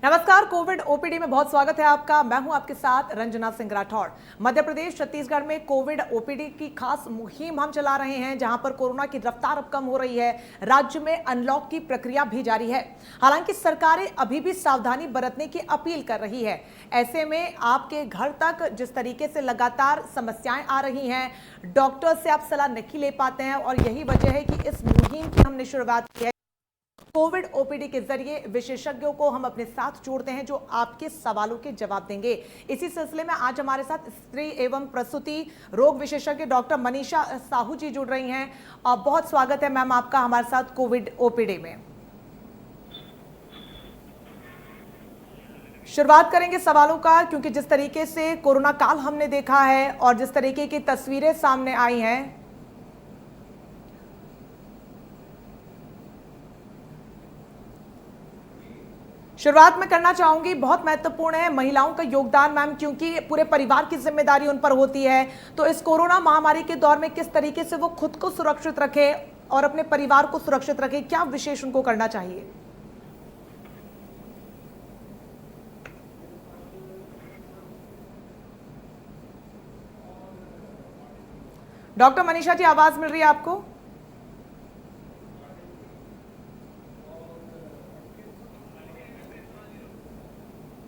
नमस्कार। Covid OPD में बहुत स्वागत है आपका। मैं हूं आपके साथ रंजना सिंह राठौड़। मध्य प्रदेश छत्तीसगढ़ में कोविड ओपीडी की खास मुहिम हम चला रहे हैं, जहां पर कोरोना की रफ्तार अब कम हो रही है। राज्य में अनलॉक की प्रक्रिया भी जारी है। हालांकि सरकारें अभी भी सावधानी बरतने की अपील कर रही है। ऐसे में आपके घर तक जिस तरीके से लगातार समस्याएं आ रही हैं, डॉक्टर से आप सलाह नहीं ले पाते हैं, और यही वजह है कि इस मुहिम की हमने शुरुआत की है। कोविड ओपीडी के जरिए विशेषज्ञों को हम अपने साथ जोड़ते हैं, जो आपके सवालों के जवाब देंगे। इसी सिलसिले में आज हमारे साथ स्त्री एवं प्रसूति रोग विशेषज्ञ डॉक्टर मनीषा साहू जी जुड़ रही हैं। बहुत स्वागत है मैम आपका हमारे साथ कोविड ओपीडी में। शुरुआत करेंगे सवालों का, क्योंकि जिस तरीके से कोरोना काल हमने देखा है और जिस तरीके की तस्वीरें सामने आई हैं, शुरुआत में करना चाहूंगी, बहुत महत्वपूर्ण है महिलाओं का योगदान मैम, क्योंकि पूरे परिवार की जिम्मेदारी उन पर होती है। तो इस कोरोना महामारी के दौर में किस तरीके से वो खुद को सुरक्षित रखे और अपने परिवार को सुरक्षित रखे, क्या विशेष उनको करना चाहिए? डॉक्टर मनीषा जी, आवाज मिल रही है आपको?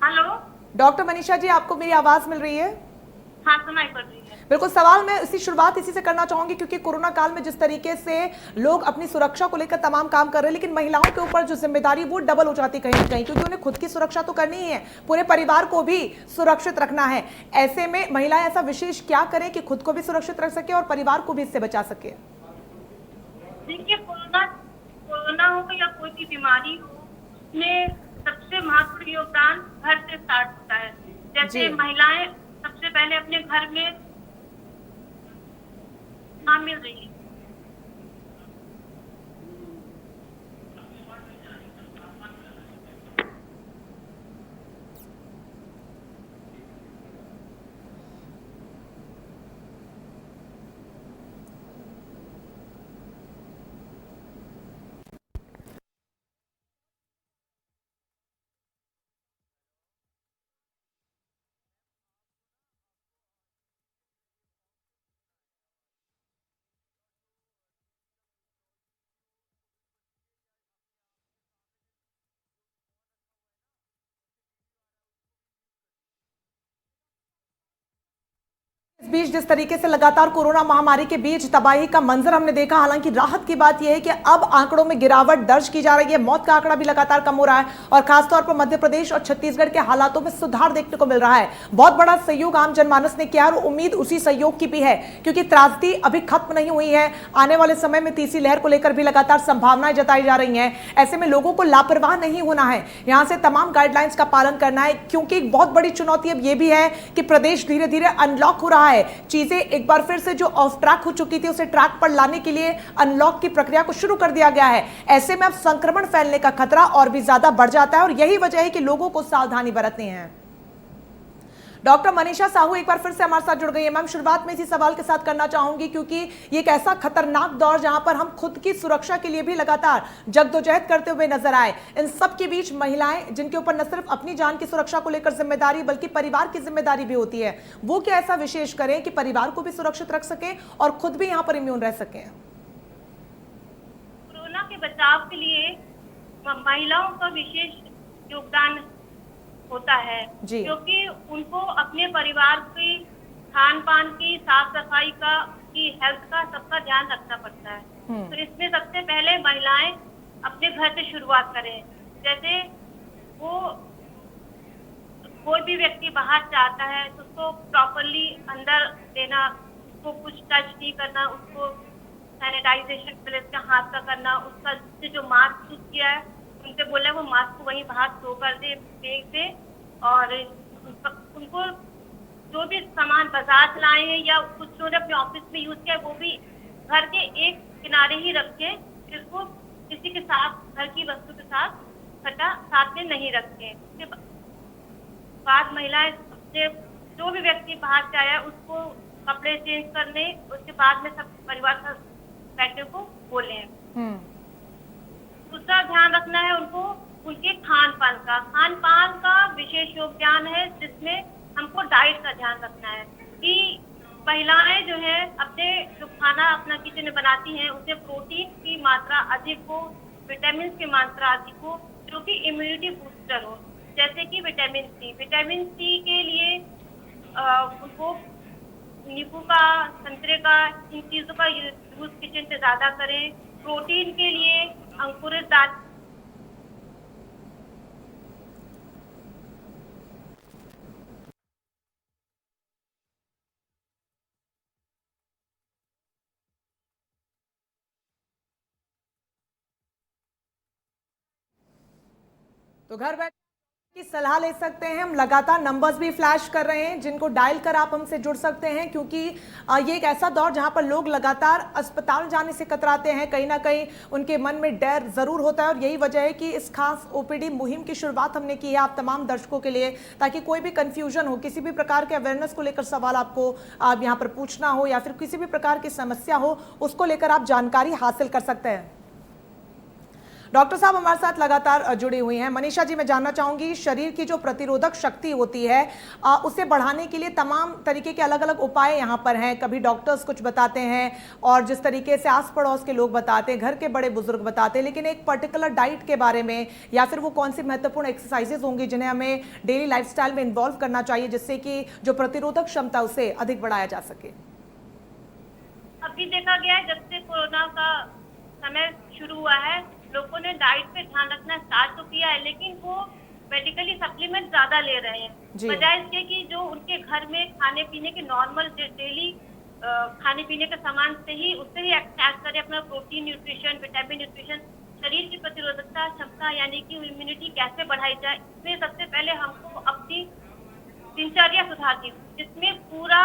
हेलो डॉक्टर मनीषा जी, आपको मेरी आवाज मिल रही है? हाँ, सुनाई पड़ रही है। बिल्कुल। सवाल मैं शुरुआत इसी से करना चाहूंगी, क्योंकि कोरोना काल में जिस तरीके से लोग अपनी सुरक्षा को लेकर तमाम काम कर रहे हैं, लेकिन महिलाओं के ऊपर जो जिम्मेदारी वो डबल हो जाती है कहीं ना कहीं, क्योंकि उन्हें खुद की सुरक्षा तो करनी ही है, पूरे परिवार को भी सुरक्षित रखना है। ऐसे में महिलाएं ऐसा विशेष क्या करें कि खुद को भी सुरक्षित रख सके और परिवार को भी इससे बचा सके? देखिए, कोरोना हो या कोई भी बीमारी हो, उसमें सबसे महत्वपूर्ण योगदान घर से स्टार्ट होता है। जैसे महिलाएं सबसे पहले अपने घर में मिल रही है। इस बीच जिस तरीके से लगातार कोरोना महामारी के बीच तबाही का मंजर हमने देखा, हालांकि राहत की बात यह है कि अब आंकड़ों में गिरावट दर्ज की जा रही है। मौत का आंकड़ा भी लगातार कम हो रहा है और खासतौर पर मध्य प्रदेश और छत्तीसगढ़ के हालातों में सुधार देखने को मिल रहा है। बहुत बड़ा सहयोग आम जनमानस ने किया और उम्मीद उसी सहयोग की भी है, क्योंकि त्रासदी अभी खत्म नहीं हुई है। आने वाले समय में तीसरी लहर को लेकर भी लगातार संभावनाएं जताई जा रही हैं। ऐसे में लोगों को लापरवाह नहीं होना है, यहां से तमाम गाइडलाइंस का पालन करना है, क्योंकि एक बहुत बड़ी चुनौती अब यह भी है कि प्रदेश धीरे धीरे अनलॉक हो रहा है। चीजें एक बार फिर से जो ऑफ ट्रैक हो चुकी थी उसे ट्रैक पर लाने के लिए अनलॉक की प्रक्रिया को शुरू कर दिया गया है। ऐसे में अब संक्रमण फैलने का खतरा और भी ज्यादा बढ़ जाता है, और यही वजह है कि लोगों को सावधानी बरतनी है। डॉक्टर मनीषा साहू एक बार फिर से हमारे साथ जुड़ गई है। मैम, शुरुआत में इसी सवाल के साथ करना चाहूंगी, क्योंकि ये एक ऐसा खतरनाक दौर जहां पर हम खुद की सुरक्षा के लिए भी लगातार जद्दोजहद करते हुए नजर आए। इन सब के बीच महिलाएं, जिनके ऊपर न सिर्फ अपनी जान की सुरक्षा को लेकर जिम्मेदारी बल्कि परिवार की जिम्मेदारी भी होती है, वो क्या ऐसा विशेष करें कि परिवार को भी सुरक्षित रख सके और खुद भी यहाँ पर इम्यून रह सके? कोरोना के बचाव के लिए महिलाओं का विशेष योगदान होता है, क्योंकि उनको अपने परिवार की खान पान की, साफ सफाई का, की हेल्थ का, सबका ध्यान रखना पड़ता है। तो इसमें सबसे पहले महिलाएं अपने घर से शुरुआत करें। जैसे वो कोई भी व्यक्ति बाहर जाता है तो उसको प्रॉपरली अंदर देना, उसको कुछ टच नहीं करना, उसको सैनिटाइजेशन पहले उसके हाथ का करना, उसका जो मास्क यूज किया है उनसे बोले वो मास्क को वहीं बाहर थ्रो कर दे, फेंक दे, और उनको जो भी सामान बाजार से लाए हैं या कुछ उन्होंने अपने ऑफिस में यूज किया है वो भी घर के एक किनारे ही रखें, जिसको किसी के साथ, घर की वस्तु के साथ साथ में नहीं रखें। उसके बाद महिलाएं अपने जो भी व्यक्ति बाहर से आया उसको कपड़े चेंज करने, उसके बाद में सब परिवार बैठने को बोले। दूसरा ध्यान रखना है उनको उनके खान पान का विशेष योगदान है, जिसमें हमको डाइट का ध्यान रखना है कि महिलाएं जो है अपने जो खाना अपना किचन में बनाती हैं उसमें प्रोटीन की मात्रा अधिक हो, विटामिन की मात्रा अधिक हो, जो कि इम्यूनिटी बूस्टर हो, जैसे कि विटामिन सी के लिए उनको नींबू का, संतरे का, इन चीजों का यूज किचन पे ज्यादा करें। प्रोटीन के लिए अंकुरित दाल। तो घर बैठ की सलाह ले सकते हैं हम। लगातार नंबर्स भी फ्लैश कर रहे हैं जिनको डायल कर आप हमसे जुड़ सकते हैं, क्योंकि ये एक ऐसा दौर जहां पर लोग लगातार अस्पताल जाने से कतराते हैं। कहीं ना कहीं उनके मन में डर जरूर होता है और यही वजह है कि इस खास ओपीडी मुहिम की शुरुआत हमने की है आप तमाम दर्शकों के लिए, ताकि कोई भी कंफ्यूजन हो, किसी भी प्रकार के अवेयरनेस को लेकर सवाल आपको यहाँ पर पूछना हो या फिर किसी भी प्रकार की समस्या हो, उसको लेकर आप जानकारी हासिल कर सकते हैं। डॉक्टर साहब हमारे साथ लगातार जुड़ी हुई हैं। मनीषा जी, मैं जानना चाहूंगी, शरीर की जो प्रतिरोधक शक्ति होती है उसे बढ़ाने के लिए तमाम तरीके के अलग अलग उपाय यहाँ पर हैं। कभी डॉक्टर्स कुछ बताते हैं और जिस तरीके से आस पड़ोस के लोग बताते हैं, घर के बड़े बुजुर्ग बताते हैं, लेकिन एक पर्टिकुलर डाइट के बारे में या फिर वो कौन सी महत्वपूर्ण एक्सरसाइजेज होंगी जिन्हें हमें डेली लाइफस्टाइल में इन्वॉल्व करना चाहिए, जिससे कि जो प्रतिरोधक क्षमता उसे अधिक बढ़ाया जा सके। अभी देखा गया है जब से कोरोना का समय शुरू हुआ है, लोगों ने डाइट पे ध्यान रखना स्टार्ट तो किया है, लेकिन वो मेडिकली सप्लीमेंट ज्यादा ले रहे हैं, बजाय इसके कि जो उनके घर में खाने पीने के नॉर्मल डेली खाने पीने के सामान से ही उससे ही एक्सट्रैक्ट करें अपना प्रोटीन न्यूट्रिशन, विटामिन न्यूट्रिशन। शरीर की प्रतिरोधकता क्षमता यानी कि इम्यूनिटी कैसे बढ़ाई जाए, इसमें सबसे पहले हमको अपनी दिनचर्या सुधारनी, जिसमें पूरा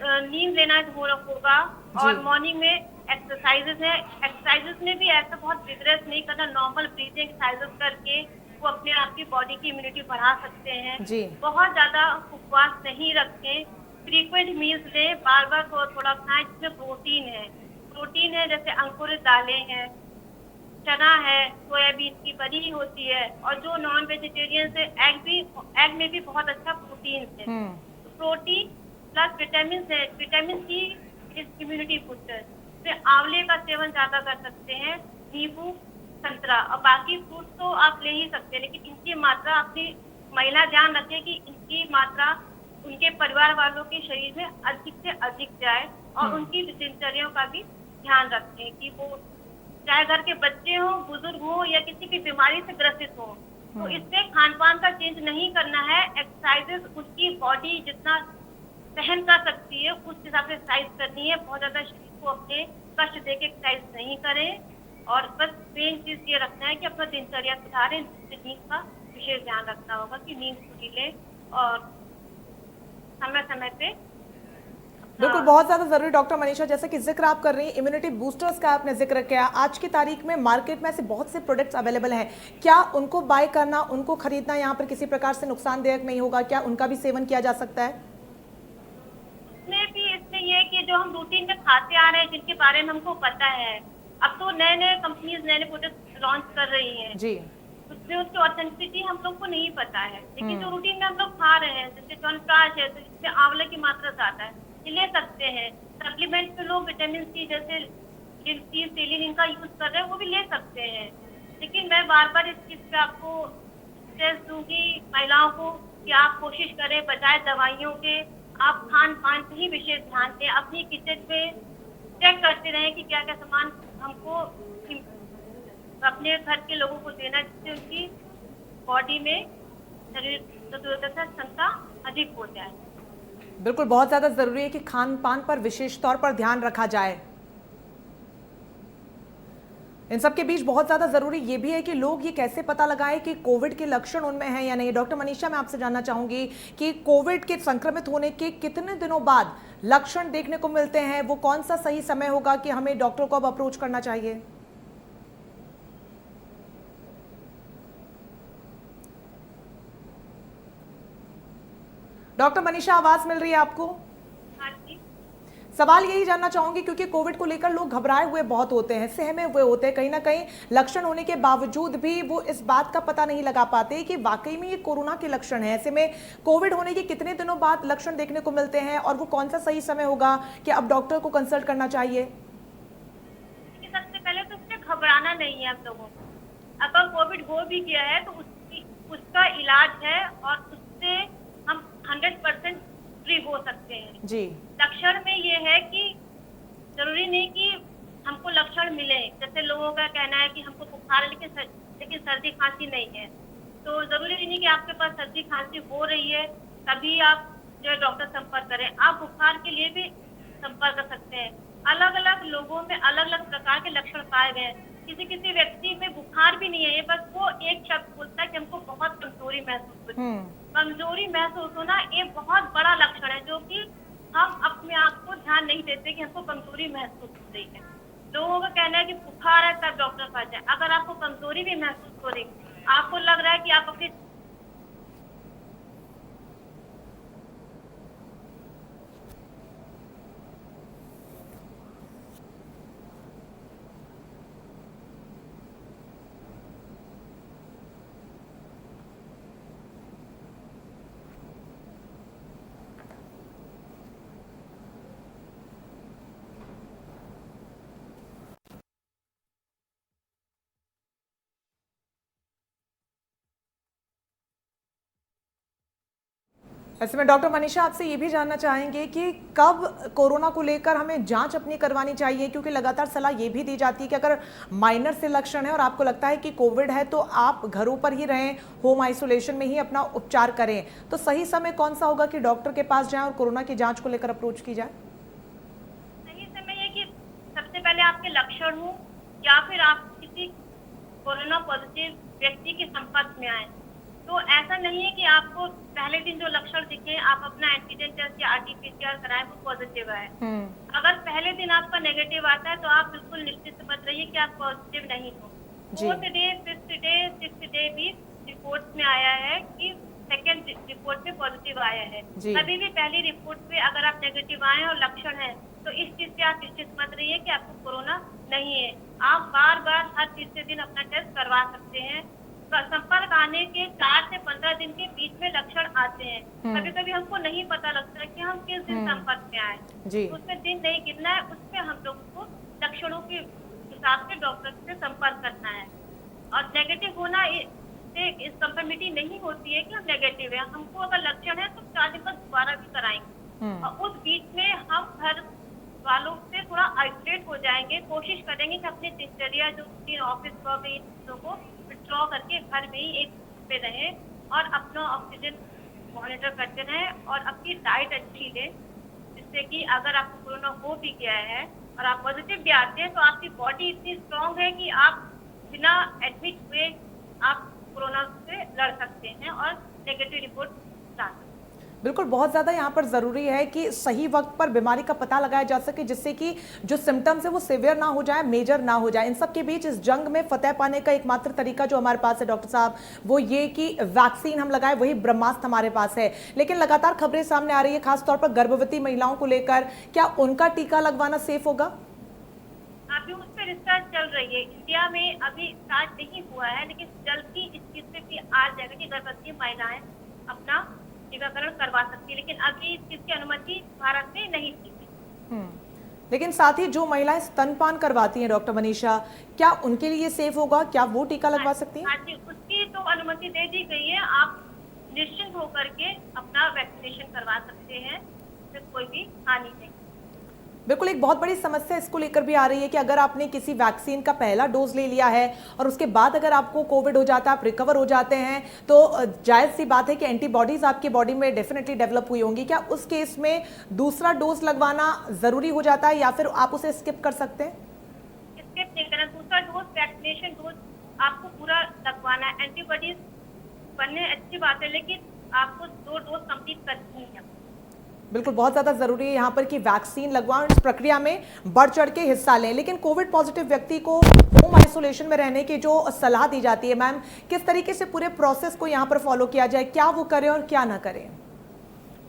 नींद लेना होगा और मॉर्निंग में एक्सरसाइजेस है। एक्सरसाइजेस में भी ऐसा बहुत विग्रेस नहीं करना, नॉर्मल ब्रीथिंग एक्सरसाइजेस करके वो अपने आप की बॉडी की इम्यूनिटी बढ़ा सकते हैं। बहुत ज्यादा उपवास नहीं रखें, फ्रीक्वेंट मील्स लें, बार बार थोड़ा खाएं जिसमें प्रोटीन है जैसे अंकुरित दालें हैं, चना है, सोयाबीन की पनीर होती है, और जो नॉन वेजिटेरियन है एग में भी बहुत अच्छा प्रोटीन है। Protein plus vitamin C is immunity booster. आंवले का सेवन ज्यादा कर सकते हैं, नींबू, संतरा, और बाकी फ्रूट तो आप ले ही सकते हैं, लेकिन इनकी मात्रा अपनी महिला ध्यान रखे कि इनकी मात्रा उनके परिवार वालों के शरीर में अधिक से अधिक जाए, और उनकी दिनचर्या का भी ध्यान रखें कि वो चाहे घर के बच्चे हों, बुजुर्ग हों या किसी भी बीमारी से ग्रसित हो, तो इससे खान पान का चेंज नहीं करना है। एक्सरसाइजेस उसकी बॉडी जितना सहन कर सकती है उस हिसाब से एक्सरसाइज करनी है। बहुत ज्यादा शरीर को अपने कष्ट दे के एक्सरसाइज नहीं करें, और बस मेन चीज ये रखना है कि अपना दिनचर्या सुधारें। नींद का विशेष ध्यान रखना होगा कि नींद पूरी लें और समय समय पे। बिल्कुल, बहुत ज्यादा जरूरी। डॉक्टर मनीषा, जैसे कि जिक्र आप कर रही हैं इम्यूनिटी बूस्टर्स का, आपने जिक्र किया, आज की तारीख में मार्केट में ऐसे बहुत से प्रोडक्ट्स अवेलेबल हैं, क्या उनको बाय करना, उनको खरीदना यहाँ पर किसी प्रकार से नुकसानदायक नहीं होगा? क्या उनका भी सेवन किया जा सकता है? इसमें ये है कि जो हम रूटीन में खाते आ रहे हैं, जिनके बारे में हमको पता है, अब तो नए कंपनीज नए प्रोडक्ट लॉन्च कर रही हैं जी, उसमें उसकी ऑथेंटिसिटी हम लोग को नहीं पता है, लेकिन जो रूटीन में हम लोग खा रहे हैं जैसे च्यवनप्राश है, तो इसमें आंवले की मात्रा ज्यादा है, ये ले सकते हैं। सप्लीमेंट में लोग विटामिन सी जैसे सेलिन इनका यूज कर रहे हैं, वो भी ले सकते हैं। लेकिन मैं बार बार इस चीज पे आपको स्ट्रेस दूंगी महिलाओं को कि आप कोशिश करें बजाय दवाइयों के आप खान पान पे ही विशेष ध्यान दें। अपनी किचन में चेक करते रहें कि क्या क्या सामान हमको अपने घर के लोगों को देना, जिससे उनकी बॉडी में शरीर प्रतिरोधक क्षमता अधिक हो जाए। बिल्कुल, बहुत ज्यादा जरूरी है कि खान पान पर विशेष तौर पर ध्यान रखा जाए। इन सब के बीच बहुत ज्यादा जरूरी ये भी है कि लोग ये कैसे पता लगाएं कि कोविड के लक्षण उनमें हैं या नहीं। डॉक्टर मनीषा, मैं आपसे जानना चाहूंगी कि कोविड के संक्रमित होने के कितने दिनों बाद लक्षण देखने को मिलते हैं, वो कौन सा सही समय होगा कि हमें डॉक्टर को अब अप्रोच करना चाहिए? डॉक्टर मनीषा, आवाज मिल रही है आपको? हाँ जी। सवाल यही जानना चाहूंगी क्योंकि कोविड को लेकर लोग घबराए हुए बहुत होते हैं, सहमे हुए होते हैं, कहीं ना कहीं लक्षण होने के बावजूद भी वो इस बात का पता नहीं लगा पाते कि वाकई में ये कोरोना के लक्षण है। ऐसे में कोविड होने के कितने दिनों बाद लक्षण देखने को मिलते हैं और वो कौन सा सही समय होगा कि अब डॉक्टर को कंसल्ट करना चाहिए? सबसे पहले तो उससे घबराना नहीं है आप लोगों को। अगर कोविड हो भी गया है तो उसका इलाज है और उससे हम 100% फ्री हो सकते हैं जी। लक्षण में ये है कि जरूरी नहीं कि हमको लक्षण मिले। जैसे लोगों का कहना है कि हमको बुखार है लेकिन सर्दी खांसी नहीं है, तो जरूरी नहीं कि आपके पास सर्दी खांसी हो रही है तभी आप जो है डॉक्टर संपर्क करें। आप बुखार के लिए भी संपर्क कर सकते हैं। अलग अलग लोगों में अलग अलग प्रकार के लक्षण पाए गए हैं। किसी व्यक्ति में बुखार भी नहीं है, बस वो एक शब्द बोलता है कि हमको बहुत कमजोरी महसूस होती है। कमजोरी महसूस होना एक बहुत बड़ा लक्षण है जो कि हम अपने आप को ध्यान नहीं देते कि हमको कमजोरी महसूस हो रही है। लोगों का कहना है कि बुखार है तब डॉक्टर पास जाए। अगर आपको कमजोरी भी महसूस हो रही है, आपको लग रहा है कि आप अपनी ऐसे में डॉक्टर मनीषा आपसे ये भी जानना चाहेंगे कि कब कोरोना को लेकर हमें जांच अपनी करवानी चाहिए, क्योंकि लगातार सलाह ये भी दी जाती है कि अगर माइनर से लक्षण है और आपको लगता है कि कोविड है तो आप घरों पर ही रहें, होम आइसोलेशन में ही अपना उपचार करें। तो सही समय कौन सा होगा कि डॉक्टर के पास जाएं और कोरोना की जांच को लेकर अप्रोच की जाए? सही समय ये कि सबसे पहले आपके लक्षण हो या फिर आप किसी कोरोना पॉजिटिव व्यक्ति के संपर्क में आए। तो ऐसा नहीं है कि आपको पहले दिन जो लक्षण दिखे आप अपना एंटीजन टेस्ट या आरटीपीसीआर कराएं वो पॉजिटिव आए। अगर पहले दिन आपका नेगेटिव आता है तो आप बिल्कुल निश्चित मत रहिए कि आप पॉजिटिव नहीं हो। 4th day, 5th day, 6th day भी रिपोर्ट में आया है कि सेकेंड रिपोर्ट में पॉजिटिव आया है। कभी भी पहली रिपोर्ट पे अगर आप नेगेटिव आए और लक्षण है तो इस चीज से आप निश्चित मत रहिए कि आपको कोरोना नहीं है। आप बार बार हर तीसरे दिन अपना टेस्ट करवा सकते हैं। संपर्क आने के 4 से 15 दिन के बीच में लक्षण आते हैं। कभी कभी हमको नहीं पता लगता कि हम किस दिन संपर्क में आए, तो उसमें दिन नहीं गिनना है, उसमें हम लोग को लक्षणों के हिसाब से डॉक्टर से संपर्क करना है। और नेगेटिव होना से इस कंफर्मिटी नहीं होती है कि हम नेगेटिव है। हमको अगर लक्षण है तो 4 दिन बाद दोबारा भी कराएंगे और उस बीच में हम घर वालों से थोड़ा आइसोलेट हो जाएंगे। कोशिश करेंगे कि अपनी दिनचर्या जो ऑफिस वर्क इन चीजों को विड्रॉ करके घर में ही एक पे रहें और अपना ऑक्सीजन मॉनिटर करते रहें और अपनी डाइट अच्छी लें, जिससे कि अगर आपको कोरोना हो भी गया है और आप पॉजिटिव भी आते हैं तो आपकी बॉडी इतनी स्ट्रांग है कि आप बिना एडमिट हुए आप कोरोना से लड़ सकते हैं और नेगेटिव रिपोर्ट ला सकते हैं। बिल्कुल, बहुत ज़्यादा यहाँ पर ज़रूरी है कि सही वक्त पर बीमारी का पता लगाया जा सके, जिससे कि जो सिम्टम्स है वो सीवियर ना हो जाए, मेजर ना हो जाए। इन सब के बीच इस जंग में फतेह पाने का एकमात्र तरीका जो हमारे पास है डॉक्टर साहब, वो ये कि वैक्सीन हम लगाएं, वही ब्रह्मास्त्र हमारे पास है। लेकिन लगातार खबरें सामने आ रही है, खासतौर पर गर्भवती महिलाओं को लेकर, क्या उनका टीका लगवाना सेफ होगा? अभी उस पर रिसर्च चल रही है। इंडिया में अभी स्टार्ट नहीं हुआ है, लेकिन जल्दी इस चीज पे भी आ जाएगा कि गर्भवती महिलाएं अपना टीकाकरण करवा सकती है, लेकिन अभी इस चीज की अनुमति भारत में नहीं थी। लेकिन साथ ही जो महिलाएं स्तनपान करवाती हैं डॉक्टर मनीषा, क्या उनके लिए सेफ होगा? क्या वो टीका लगवा सकती हैं? हाँ जी, उसकी तो अनुमति दे दी गई है। आप निश्चिंत होकर के अपना वैक्सीनेशन करवा सकते हैं, इससे कोई भी हानि नहीं। बिल्कुल, एक बहुत बड़ी समस्या इसको लेकर भी आ रही है कि अगर आपने किसी वैक्सीन का पहला डोज ले लिया है और उसके बाद अगर आपको कोविड हो जाता है, आप रिकवर हो जाते हैं, तो जायज़ सी बात है कि एंटीबॉडीज आपकी बॉडी में डेफिनेटली डेवलप हुई होंगी। क्या उस केस में दूसरा डोज लगवाना जरूरी हो जाता है या फिर आप उसे स्किप कर सकते हैं? स्किप नहीं करना, दूसरा डोज वैक्सीनेशन डोज आपको पूरा लगवाना है। एंटीबॉडीज बनने अच्छी बात है, लेकिन आपको 2 डोज कंप्लीट करनी है। बिल्कुल, बहुत ज़्यादा ज़रूरी है यहाँ पर कि वैक्सीन लगवाएं, इस प्रक्रिया में बढ़ चढ़ के हिस्सा लें। लेकिन कोविड पॉजिटिव व्यक्ति को होम आइसोलेशन में रहने की जो सलाह दी जाती है, मैम, किस तरीके से पूरे प्रोसेस को यहाँ पर फॉलो किया जाए, क्या वो करें और क्या ना करें?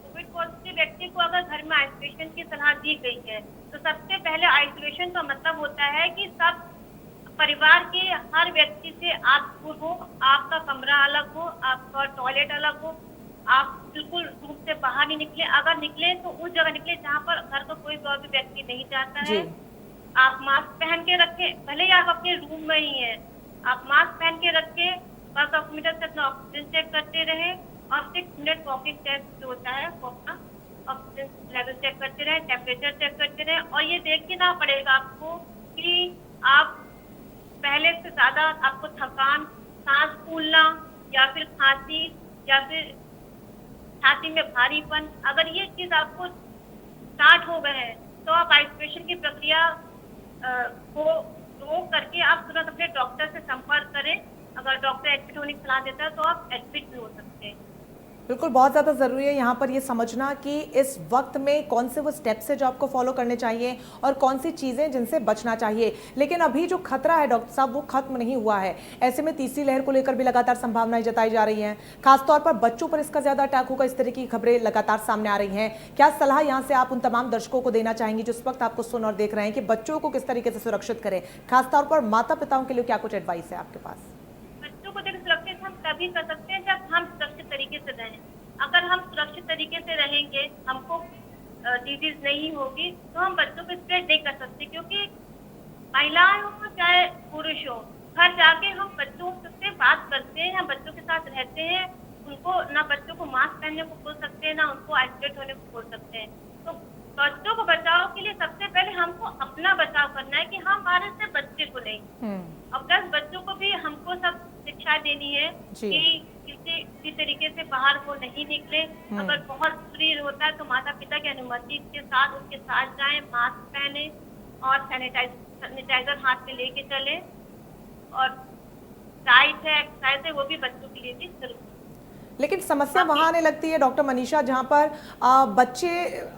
कोविड पॉजिटिव व्यक्ति को अगर घर में आइसोलेशन की सलाह दी गई है, तो सबसे पहले आइसोलेशन का मतलब होता है कि सब परिवार के हर व्यक्ति से आप दूर हो, आपका कमरा अलग हो, आपका टॉयलेट अलग हो, आप बिल्कुल रूम से बाहर नहीं निकले। अगर निकले तो उस जगह निकले जहाँ पर घर का कोई और भी व्यक्ति नहीं जाता है। जी। आप मास्क पहन के रखें, भले ही आप अपने रूम में ही हैं, आप मास्क पहन के रखें, बस ऑक्सीमीटर से अपना ऑक्सीजन चेक करते रहें और 6 मिनट वॉकिंग टेस्ट जो होता है वो अपना ऑक्सीजन लेवल चेक करते रहें, टेम्परेचर चेक करते रहें। और ये देखना पड़ेगा आपको कि आप पहले से ज्यादा आपको थकान, सांस फूलना या फिर खांसी या फिर छाती में भारीपन, अगर ये चीज आपको स्टार्ट हो गए हैं तो आप आइसोलेशन की प्रक्रिया को रोक करके आप तुरंत अपने डॉक्टर से संपर्क करें। अगर डॉक्टर एडमिट होने की सलाह देता है तो आप एडमिट भी हो सकते हैं। बिल्कुल, बहुत ज़्यादा ज़रूरी है यहाँ पर ये समझना कि इस वक्त में कौन से वो स्टेप्स है जो आपको फॉलो करने चाहिए और कौन सी चीज़ें जिनसे बचना चाहिए। लेकिन अभी जो खतरा है डॉक्टर साहब वो खत्म नहीं हुआ है। ऐसे में तीसरी लहर को लेकर भी लगातार संभावनाएं जताई जा रही हैं, खासतौर पर बच्चों पर इसका ज़्यादा अटैक होगा, इस तरह की खबरें लगातार सामने आ रही हैं। क्या सलाह यहाँ से आप उन तमाम दर्शकों को देना चाहेंगे जो इस वक्त आपको सुन और देख रहे हैं कि बच्चों को किस तरीके से सुरक्षित करें, खासतौर पर माता पिताओं के लिए क्या कुछ एडवाइस है आपके पास? बच्चों को देखिए सुरक्षित हम तभी कर सकते हैं जब हम सुरक्षित तरीके से रहें। अगर हम सुरक्षित तरीके से रहेंगे, हमको डिजीज नहीं होगी, तो हम बच्चों को स्प्रेड नहीं कर सकते। क्योंकि महिलाएं हो चाहे पुरुष हो, घर जाके हम बच्चों से बात करते हैं, हम बच्चों के साथ रहते हैं, उनको ना बच्चों को मास्क पहनने को बोल सकते हैं, ना उनको आइसोलेट होने को बोल सकते हैं। तो बच्चों को बचाव के लिए सबसे पहले हमको अपना बचाव करना है कि हमारे से बच्चे को नहीं। और प्लस बच्चों को भी हमको सब शिक्षा देनी है कि किसी तरीके से बाहर वो नहीं निकले। अगर बहुत जरूरी होता है तो माता पिता की अनुमति के साथ उनके साथ जाएं, मास्क पहने और सैनिटाइजर हाथ में लेके चले। और डाइट है, एक्सरसाइज है, वो भी बच्चों के लिए भी जरूरी। लेकिन समस्या वहाँ आने लगती है डॉक्टर मनीषा जहाँ पर बच्चे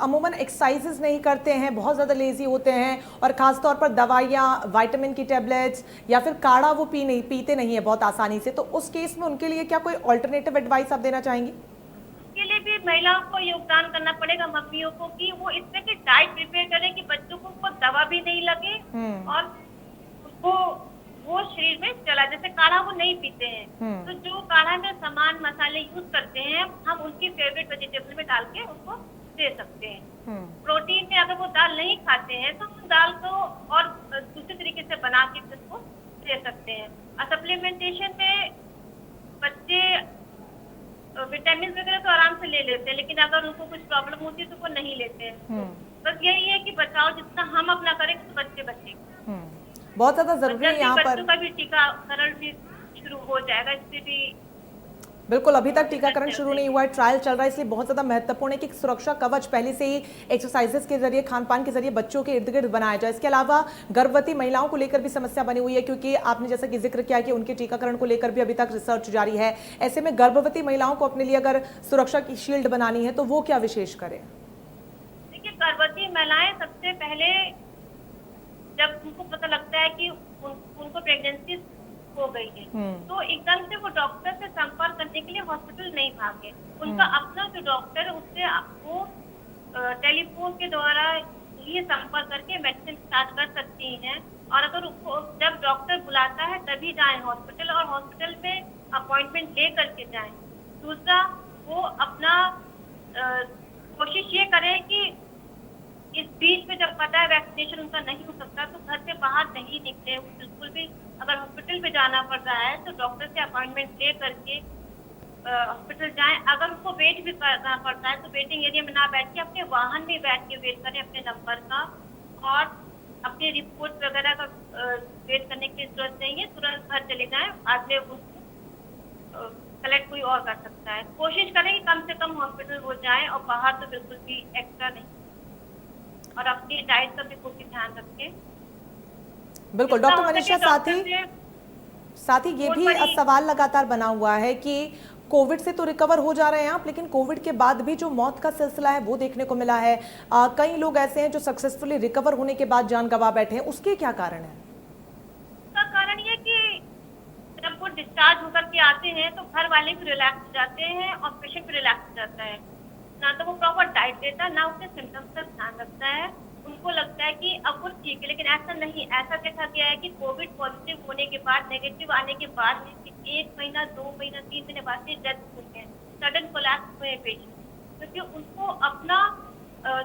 अमूमन एक्सरसाइजेस नहीं करते हैं, बहुत ज़्यादा लेजी होते हैं और ख़ास तौर पर दवाइयाँ, विटामिन की टैबलेट्स या फिर काढ़ा वो पीते नहीं है बहुत आसानी से। तो उस केस में उनके लिए क्या कोई ऑल्टरनेटिव एडवाइस आप देना चाहेंगी? उसके लिए भी महिलाओं को योगदान करना पड़ेगा, मम्मियों को, कि वो इस तरह की डाइट प्रिपेयर करें कि बच्चों को दवा भी नहीं लगे और उसको वो शरीर में चला। जैसे काढ़ा वो नहीं पीते हैं, तो जो काढ़ा में सामान मसाले यूज करते हैं हम उनकी फेवरेट वेजिटेबल में डाल के उनको दे सकते हैं। प्रोटीन में अगर वो दाल नहीं खाते हैं तो हम दाल को और दूसरे तरीके से बना के उसको दे सकते हैं। और सप्लीमेंटेशन में बच्चे विटामिन वगैरह तो आराम से ले लेते हैं, लेकिन अगर उनको कुछ प्रॉब्लम होती है तो वो नहीं लेते हैं। बस यही है कि बचाव जितना हम अपना करें तो बच्चे बचेंगे। बहुत ज्यादा जरूरी है यहाँ पर। बच्चों का भी टीकाकरण भी शुरू हो जाएगा, इससे भी बिल्कुल अभी तक टीकाकरण शुरू नहीं हुआ है, ट्रायल चल रहा है, इसलिए बहुत ज़्यादा महत्वपूर्ण है कि सुरक्षा कवच पहले से ही एक्सरसाइजेस के जरिए, खान पान के जरिए बच्चों के इर्द गिर्द बनाया जाए। इसके अलावा गर्भवती महिलाओं को लेकर भी समस्या बनी हुई है, क्योंकि आपने जैसा कि जिक्र किया कि उनके टीकाकरण को लेकर भी अभी तक रिसर्च जारी है। ऐसे में गर्भवती महिलाओं को अपने लिए अगर सुरक्षा की शील्ड बनानी है तो वो क्या विशेष करें? देखिए, गर्भवती महिलाएं सबसे पहले जब उनको पता लगता है कि उनको प्रेगनेंसी हो गई है, तो एकदम से वो डॉक्टर से संपर्क करने के लिए हॉस्पिटल नहीं भागे। उनका अपना जो डॉक्टर है उससे आपको टेलीफोन के द्वारा ही संपर्क करके मेडिसिन स्टार्ट कर सकती हैं। और अगर जब डॉक्टर बुलाता है तभी जाएं हॉस्पिटल, और हॉस्पिटल में अपॉइंटमेंट ले करके जाएं। दूसरा, वो अपना कोशिश ये करें कि इस बीच में जब पता है वैक्सीनेशन उनका नहीं हो सकता तो घर से बाहर नहीं निकले बिल्कुल भी। अगर हॉस्पिटल में जाना पड़ रहा है तो डॉक्टर से अपॉइंटमेंट ले करके हॉस्पिटल जाएं। अगर उनको वेट भी करना पड़ता है तो वेटिंग एरिया में ना बैठ के अपने वाहन में बैठ के वेट करें अपने नंबर का, और अपनी रिपोर्ट वगैरह का वेट करने की जरूरत नहीं है, तुरंत घर चले जाएं। बाद में उसको कलेक्ट कोई और कर सकता है। कोशिश करें कि कम से कम हॉस्पिटल हो जाए और बाहर तो बिल्कुल भी एक्स्ट्रा नहीं, और अपनी डाइट का भी पूरी ध्यान रखें। बिल्कुल डॉक्टर मनीषा, साथ ही ये भी सवाल लगातार बना हुआ है कि कोविड से तो रिकवर हो जा रहे हैं आप, लेकिन कोविड के बाद भी जो मौत का सिलसिला है वो देखने को मिला है। कई लोग ऐसे हैं जो सक्सेसफुली रिकवर होने के बाद जान गंवा बैठे हैं, उसके क्या कारण है? उसका कारण ये कि जब वो डिस्चार्ज होकर के आते हैं तो घर वाले भी रिलैक्स हो जाते हैं और पेशेंट भी रिलैक्स हो जाता है। ना तो वो प्रॉपर डाइट लेता है, ना उसके सिम्टम्स का ध्यान रखता है। उनको लगता है कि अब वो ठीक है, लेकिन ऐसा नहीं। ऐसा देखा गया है कि कोविड पॉजिटिव होने के बाद, नेगेटिव आने के बाद में 1 महीना, 2 महीना, 3 महीने बाद से डेथ हुई है, सडन कोलैप्स हुए पेशेंट, क्योंकि उनको अपना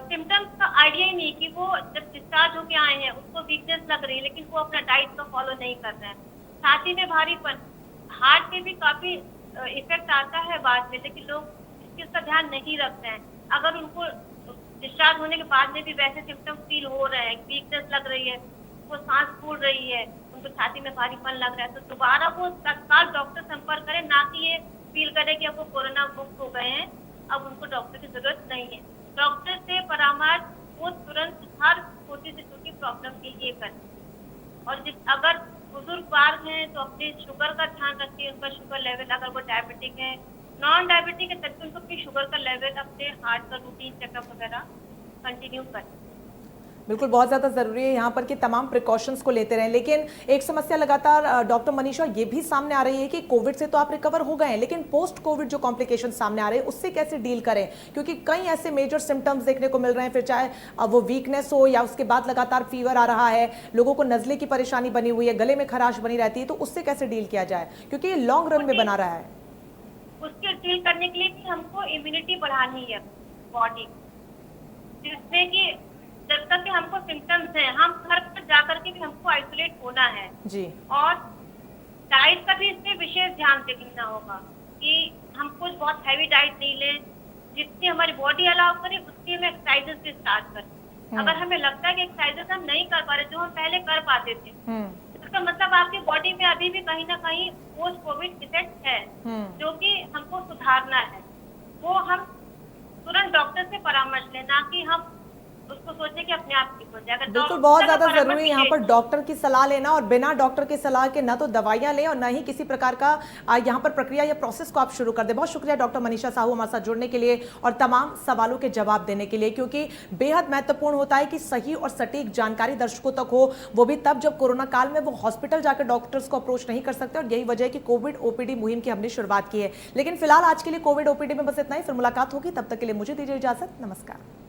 सिम्टम्स का आइडिया ही नहीं कि वो जब डिस्चार्ज होके आए हैं उसको वीकनेस लग रही है, लेकिन वो अपना डाइट का फॉलो नहीं कर रहे हैं। छाती में भारीपन, हार्ट पे भी काफी इफेक्ट आता है बाद में, लेकिन लोग इस चीज का ध्यान नहीं रखते हैं। अगर उनको डिस्चार्ज होने के बाद में भी वैसे सिम्टम्स फील हो रहे हैं, वीकनेस लग रही है, वो सांस फूल रही है, उनको छाती में भारीपन लग रहा है, तो दोबारा वो तत्काल डॉक्टर संपर्क करें, ना कि ये फील करें कि अब वो कोरोना मुक्त हो गए हैं, अब उनको डॉक्टर की जरूरत नहीं है। डॉक्टर से परामर्श वो तुरंत हर छोटी से छोटी प्रॉब्लम के लिए करें। और अगर बुजुर्ग बार हैं तो अपने शुगर का ध्यान रखिए, उनका शुगर लेवल, अगर वो डायबिटिक है, नॉन डायबिटिक है, तब भी उनको अपनी शुगर का लेवल, अपने हार्ट का रूटीन चेकअप वगैरह कंटिन्यू करें। बिल्कुल, बहुत ज़्यादा ज़रूरी है यहाँ पर कि तमाम प्रिकॉशंस को लेते रहें। लेकिन एक समस्या लगातार डॉक्टर मनीषा ये भी सामने आ रही है कि कोविड से तो आप रिकवर हो गए हैं, लेकिन पोस्ट कोविड जो कॉम्प्लिकेशन सामने आ रहे हैं उससे कैसे डील करें, क्योंकि कई ऐसे मेजर सिम्टम्स देखने को मिल रहे हैं, फिर चाहे वो वीकनेस हो या उसके बाद लगातार फीवर आ रहा है, लोगों को नज़ले की परेशानी बनी हुई है, गले में खराश बनी रहती है, तो उससे कैसे डील किया जाए, क्योंकि ये लॉन्ग रन में बना रहा है। उसके डील करने के लिए भी हमको इम्यूनिटी बढ़ानी है बॉडी, जिससे कि जब तक कि हमको सिम्टम्स हैं, हम घर पर जाकर के भी हमको आइसोलेट होना है जी। और डाइट का भी इसमें विशेष ध्यान देना होगा कि हम कुछ बहुत हैवी डाइट नहीं लें, जितनी हमारी बॉडी अलाउ करे उतनी हम एक्सरसाइजेस से स्टार्ट करें। अगर हमें लगता है कि एक्सरसाइजेस हम नहीं कर पा रहे जो हम पहले कर पाते थे, इसका मतलब आपकी बॉडी में अभी भी कहीं ना कहीं पोस्ट कोविड इफेक्ट है, जो कि हमको सुधारना है। वो हम तुरंत डॉक्टर से परामर्श लें, ना कि हम उसको सोचे कि अपने आप ठीक हो जाएगा। बिल्कुल, बहुत ज्यादा जरूरी है यहाँ पर डॉक्टर की सलाह लेना, और बिना डॉक्टर की सलाह के ना तो दवाइयां लें और ना ही किसी प्रकार का यहाँ पर प्रक्रिया या प्रोसेस को आप शुरू कर दें। बहुत शुक्रिया डॉक्टर मनीषा साहू हमारे साथ जुड़ने के लिए और तमाम सवालों के जवाब देने के लिए, क्योंकि बेहद महत्वपूर्ण होता है कि सही और सटीक जानकारी दर्शकों तक हो, वो भी तब जब कोरोना काल में वो हॉस्पिटल जाकर डॉक्टर्स को अप्रोच नहीं कर सकते। और यही वजह है कि कोविड ओपीडी मुहिम की हमने शुरुआत की है। लेकिन फिलहाल आज के लिए कोविड ओपीडी में बस इतना ही, फिर मुलाकात होगी, तब तक के लिए मुझे दीजिए इजाजत, नमस्कार।